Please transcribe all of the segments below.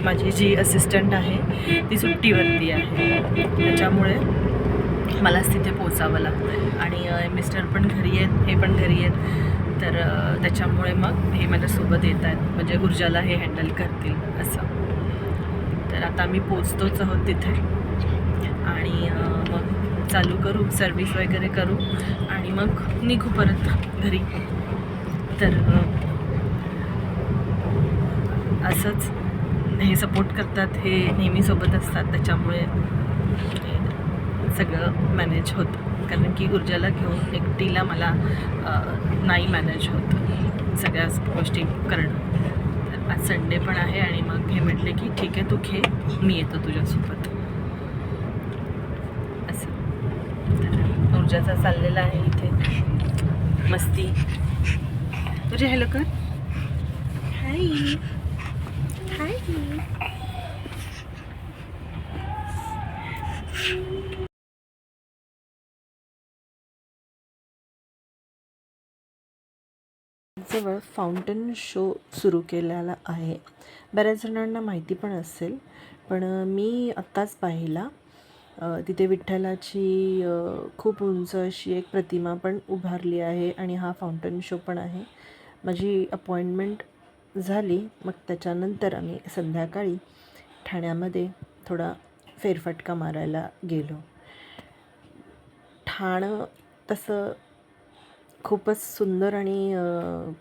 माझी जी असिस्टंट आहे ती सुट्टीवरती आहे, त्याच्यामुळे मलाच तिथे पोचावं लागतं आणि मिस्टर पण घरी आहेत, हे पण घरी आहेत, तर त्याच्यामुळे मग हे माझ्यासोबत येत आहेत, म्हणजे ऊर्जाला हे हँडल करतील असं. तर आता आम्ही पोचतोच आहोत तिथे आणि मग चालू करू, सर्विस वगैरे करू आणि मग निघू परत घरी. तर असंच हे सपोर्ट करतात, हे नेहमी सोबत असतात, त्याच्यामुळे सगळं मॅनेज होतं. कारण की ऊर्जाला घेऊन एकटीला मला नाही मॅनेज होत सगळ्याच गोष्टी करणं. तर आज संडे पण आहे आणि मग हे म्हटले की ठीक आहे, तू घे, मी येतो तुझ्यासोबत असं. तर ऊर्जाचा चाललेला आहे इथे मस्ती. तुझे हॅलो कर, हाय हाय. जवळ फाउंटन शो सुरू केलेला आहे. बऱ्याच जणांना माहिती पण असेल, पण मी आत्ताच पाहिला. तिथे विठ्ठलाची खूप उंच अशी एक प्रतिमा पण उभारली आहे आणि हा फाउंटन शो पण आहे. माझी अपॉइंटमेंट झाली, मग त्याच्यानंतर आम्ही संध्याकाळी ठाण्यामध्ये थोडा फेरफटका मारायला गेलो. ठाणं तसं खूपच सुंदर आणि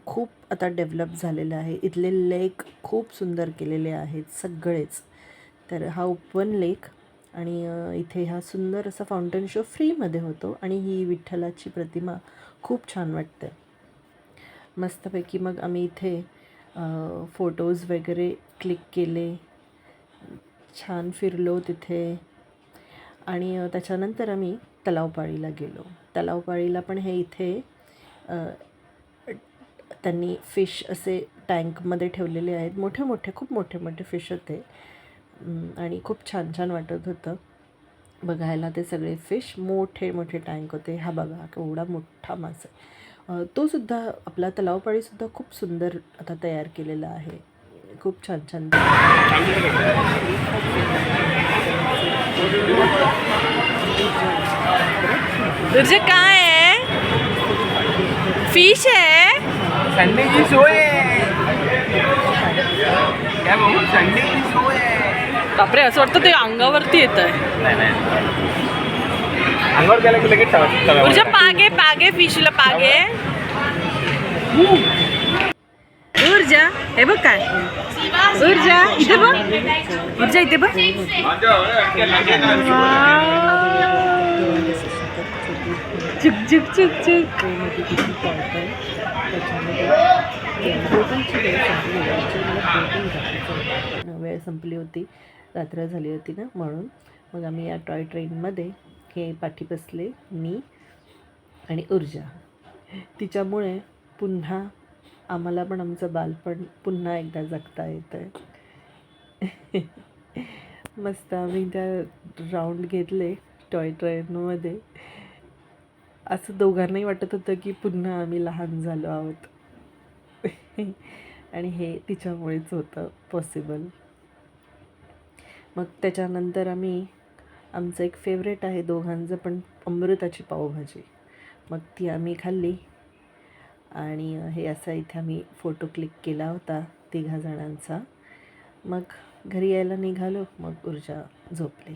खूप आता डेव्हलप झालेलं आहे. इथले लेक खूप सुंदर केलेले आहेत सगळेच. तर हा ओपन लेक आणि इथे हा सुंदर असा फाउंटन शो फ्रीमध्ये होतो आणि ही विठ्ठलाची प्रतिमा खूप छान वाटते. मस्तपैकी मग आम्ही इथे फोटोज वगैरे क्लिक केले, छान फिरलो तिथे आणि त्याच्यानंतर आम्ही तलावपाळीला गेलो. तलावपाळीला पण हे इथे त्यांनी फिश असे टँकमध्ये ठेवलेले आहेत, मोठे मोठे, खूप मोठे मोठे फिश होते आणि खूप छान छान वाटत होतं बघायला ते सगळे फिश. मोठे मोठे टँक होते. हा बघा केवढा मोठा मासा, तो सुद्धा आपला तलावपाळीसुद्धा खूप सुंदर आता तयार केलेला आहे. खूप छान छान. तुझे काय आहे? फिश आहे. संडेची सोय आहे. काय भाऊ, संडेची सोय आहे. बापरे, असं वाटतं ते अंगावरती येत आहे. अंगावर गेला की लगेच ऊर्जा पागे पागे, फिशला पागे. ऊर्जा हे बघ काय, ऊर्जा इथे बघ, ऊर्जा इथे बघ. चुक चुक चुक चुक. वेळ संपली होती, रात्र झाली होती ना, म्हणून मग आम्ही या टॉय ट्रेनमध्ये हे पाठी बसले, मी आणि ऊर्जा. तिच्यामुळे पुन्हा आम्हाला पण आमचं बालपण पुन्हा एकदा जगता येतं आहे. मस्त आम्ही त्या राऊंड घेतले टॉय ट्रेनमध्ये. असं दोघांनाही वाटत होतं की पुन्हा आम्ही लहान झालो आहोत. आणि हे तिच्यामुळेच होतं पॉसिबल. मग त्याच्यानंतर आमचं एक फेवरेट आहे दोघांचं पण, अमृताची पावभाजी. मग ती आम्ही खाल्ली आणि हे असा इथे आम्ही फोटो क्लिक केला होता 3 जणांचा. मग घरी यायला निघालो, मग ऊर्जा झोपली.